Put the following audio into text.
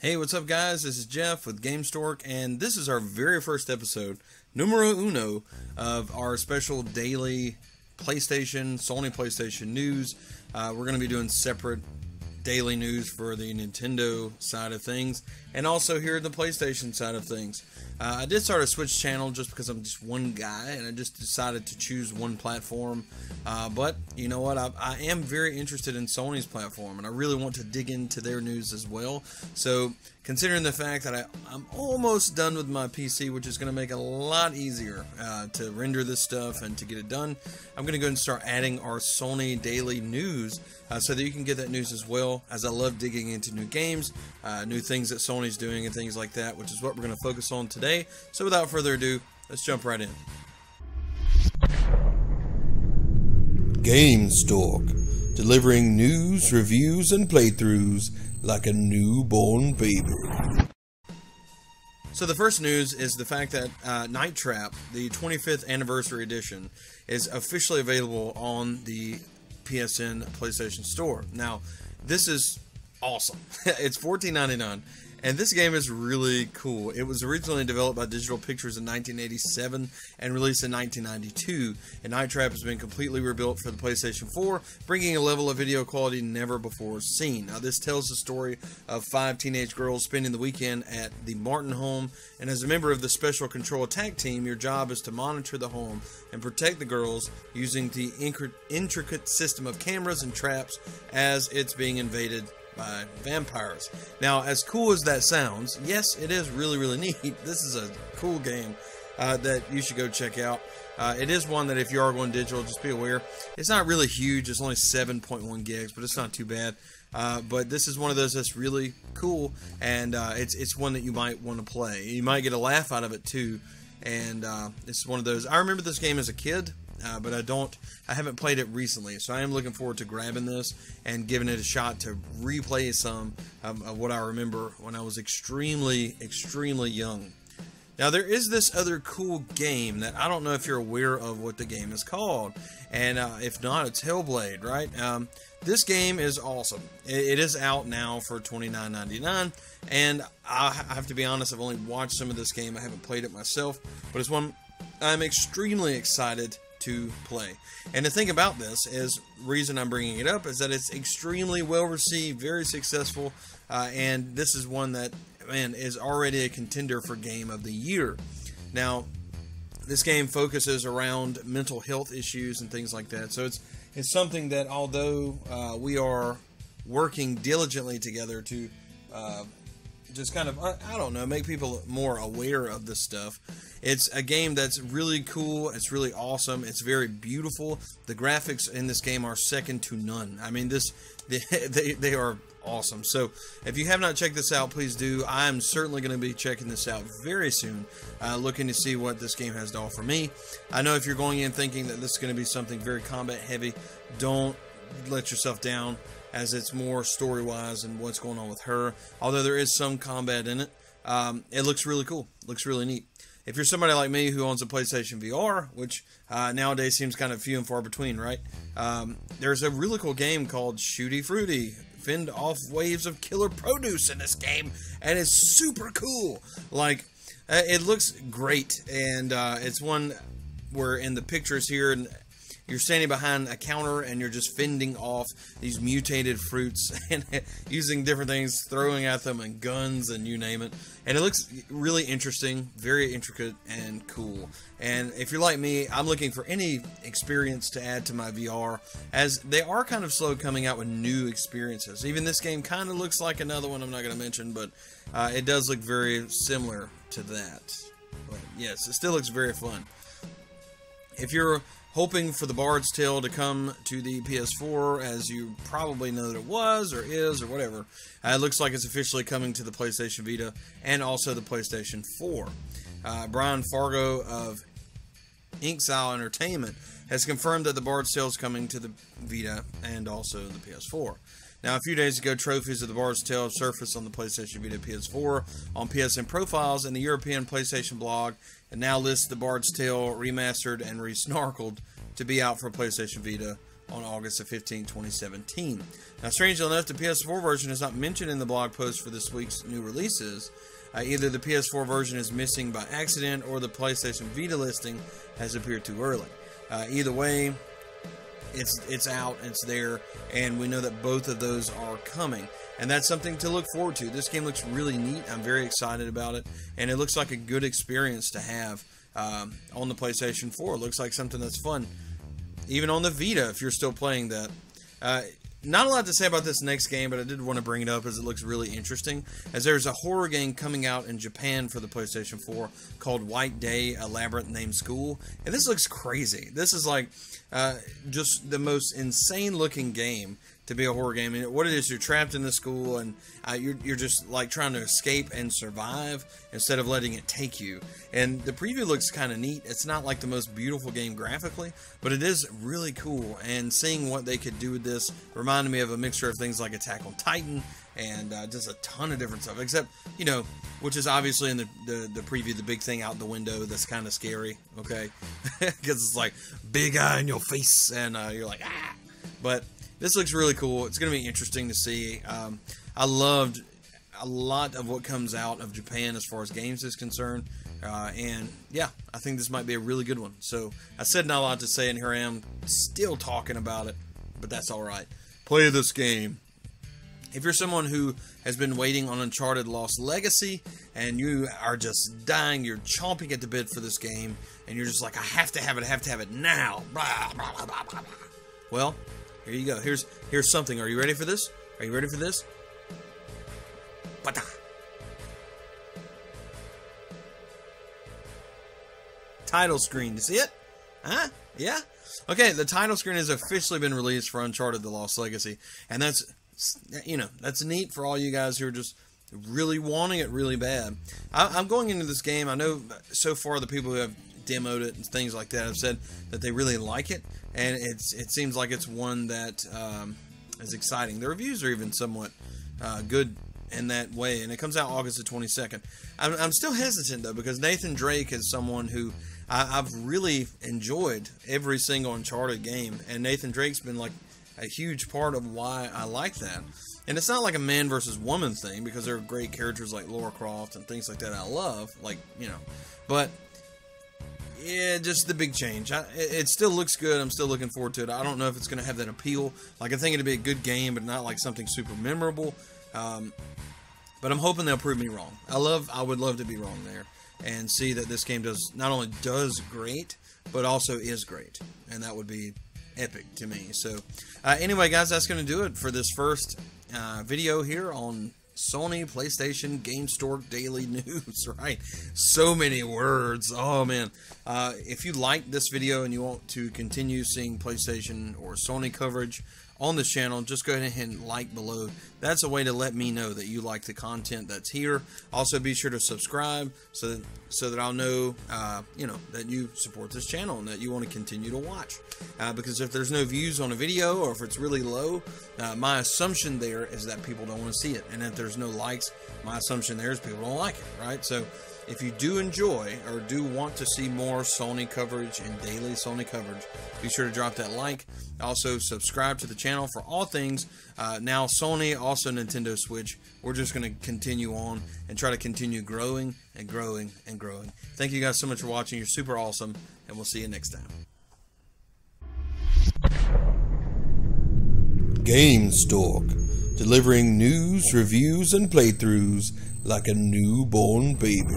Hey, what's up guys? This is Jeff with Gamestork, and this is our very first episode, numero uno, of our special daily Sony PlayStation news. We're going to be doing separate daily news for the Nintendo side of things, and also here the PlayStation side of things. I did start a Switch channel just because I'm just one guy, and I just decided to choose one platform. But you know what? I am very interested in Sony's platform, and I really want to dig into their news as well. So, considering the fact that I'm almost done with my PC, which is going to make it a lot easier to render this stuff and to get it done, I'm going to go and start adding our Sony daily news so that you can get that news as well, as I love digging into new games, new things that Sony's doing and things like that, which is what we're going to focus on today. So without further ado, let's jump right in. Gamestork, delivering news, reviews, and playthroughs like a newborn baby. So the first news is the fact that Night Trap, the 25th anniversary edition, is officially available on the PSN PlayStation Store. Now, this is awesome. It's $14.99. And this game is really cool. It was originally developed by Digital Pictures in 1987 and released in 1992. And Night Trap has been completely rebuilt for the PlayStation 4, bringing a level of video quality never before seen. Now, this tells the story of 5 teenage girls spending the weekend at the Martin home. And as a member of the Special Control Attack Team, your job is to monitor the home and protect the girls using the intricate system of cameras and traps as it's being invaded by vampires. Now, as cool as that sounds, yes, it is really neat. This is a cool game that you should go check out. It is one that if you are going digital, just be aware. It's not really huge. It's only 7.1 gigs, but it's not too bad. But this is one of those that's really cool, and it's one that you might want to play. You might get a laugh out of it too, and it's one of those. I remember this game as a kid. But I haven't played it recently, so I am looking forward to grabbing this and giving it a shot to replay some of what I remember when I was extremely young. Now, there is this other cool game that I don't know if you're aware of what the game is called, and if not, it's Hellblade, right? This game is awesome. It is out now for $29.99, and I have to be honest, I've only watched some of this game. I haven't played it myself, but it's one I'm extremely excited to play. And the thing about this is, reason I'm bringing it up is that it's extremely well received, very successful, and this is one that, man, is already a contender for Game of the Year. Now, this game focuses around mental health issues and things like that, so it's something that, although we are working diligently together to just kind of, I don't know, make people more aware of this stuff. It's a game that's really cool. It's really awesome. It's very beautiful. The graphics in this game are second to none. I mean, they are awesome. So if you have not checked this out, please do. I'm certainly going to be checking this out very soon, looking to see what this game has to offer me. I know if you're going in thinking that this is going to be something very combat heavy, don't let yourself down, as it's more story-wise and what's going on with her. Although there is some combat in it, it looks really cool. Looks really neat. If you're somebody like me who owns a PlayStation VR, which nowadays seems kind of few and far between, right? There's a really cool game called Shooty Fruity. Fend off waves of killer produce in this game, and it's super cool. Like, it looks great, and it's one where in the pictures here, and you're standing behind a counter and you're just fending off these mutated fruits and using different things, throwing at them, and guns, and you name it. And it looks really interesting, very intricate and cool. And if you're like me, I'm looking for any experience to add to my VR, as they are kind of slow coming out with new experiences. Even this game kind of looks like another one I'm not going to mention, but it does look very similar to that. But yes, it still looks very fun. If you're hoping for the Bard's Tale to come to the PS4, as you probably know that it was, or is, or whatever, it looks like it's officially coming to the PlayStation Vita and also the PlayStation 4. Brian Fargo of Inxile Entertainment has confirmed that the Bard's Tale is coming to the Vita and also the PS4. Now, a few days ago, trophies of the Bard's Tale surfaced on the PlayStation Vita PS4 on PSN Profiles, and the European PlayStation blog and now lists the Bard's Tale remastered and re-snarkled to be out for PlayStation Vita on August the 15th, 2017. Now, strangely enough, the PS4 version is not mentioned in the blog post for this week's new releases. Either the PS4 version is missing by accident or the PlayStation Vita listing has appeared too early. Either way, it's out, it's there, and we know that both of those are coming. And that's something to look forward to. This game looks really neat. I'm very excited about it, and it looks like a good experience to have on the PlayStation 4. It looks like something that's fun. Even on the Vita, if you're still playing that. Not a lot to say about this next game, but I did want to bring it up as it looks really interesting. As there's a horror game coming out in Japan for the PlayStation 4 called White Day, a Labyrinth Named School. And this looks crazy. This is like just the most insane looking game to be a horror game. And what it is, you're trapped in the school and you're just like trying to escape and survive instead of letting it take you. And the preview looks kind of neat. It's not like the most beautiful game graphically, but it is really cool. And seeing what they could do with this reminded me of a mixture of things like Attack on Titan and just a ton of different stuff. Except, you know, which is obviously in the preview, the big thing out the window that's kind of scary, okay? Because it's like big eye in your face and you're like, ah! But this looks really cool. It's going to be interesting to see. I loved a lot of what comes out of Japan as far as games is concerned. And yeah, I think this might be a really good one. So I said not a lot to say, and here I am still talking about it. But that's alright. Play this game. If you're someone who has been waiting on Uncharted Lost Legacy, and you are just dying, you're chomping at the bit for this game, and you're just like, I have to have it now. Blah, blah, blah, blah, blah. Well, here you go. Here's something. Are you ready for this? Are you ready for this? Bata. Title screen. You see it? Huh? Yeah? Okay, the title screen has officially been released for Uncharted The Lost Legacy. And that's, you know, that's neat for all you guys who are just really wanting it really bad. I'm going into this game. I know so far the people who have demoed it and things like that have said that they really like it. And it seems like it's one that is exciting. The reviews are even somewhat good in that way, and it comes out August the 22nd. I'm still hesitant, though, because Nathan Drake is someone who I've really enjoyed every single Uncharted game, and Nathan Drake's been like a huge part of why I like that. And it's not like a man versus woman thing, because there are great characters like Lara Croft and things like that I love, like, you know, but yeah, just the big change. It still looks good. I'm still looking forward to it. I don't know if it's going to have that appeal. Like, I think it'd be a good game, but not like something super memorable. But I'm hoping they'll prove me wrong. I would love to be wrong there and see that this game not only does great, but also is great. And that would be epic to me. So, anyway, guys, that's going to do it for this first video here on Sony PlayStation Gamestork Daily News, right? So many words. Oh, man. If you like this video and you want to continue seeing PlayStation or Sony coverage on this channel, just go ahead and like below. That's a way to let me know that you like the content that's here. Also, be sure to subscribe so that I'll know, you know, that you support this channel and that you want to continue to watch. Because if there's no views on a video, or if it's really low, my assumption there is that people don't want to see it. And if there's no likes, my assumption there is people don't like it, right? So if you do enjoy or do want to see more Sony coverage and daily Sony coverage, be sure to drop that like. Also, subscribe to the channel for all things now Sony, also Nintendo Switch. We're just going to continue on and try to continue growing and growing and growing. Thank you guys so much for watching. You're super awesome, and we'll see you next time. Gamestork, delivering news, reviews, and playthroughs like a newborn baby.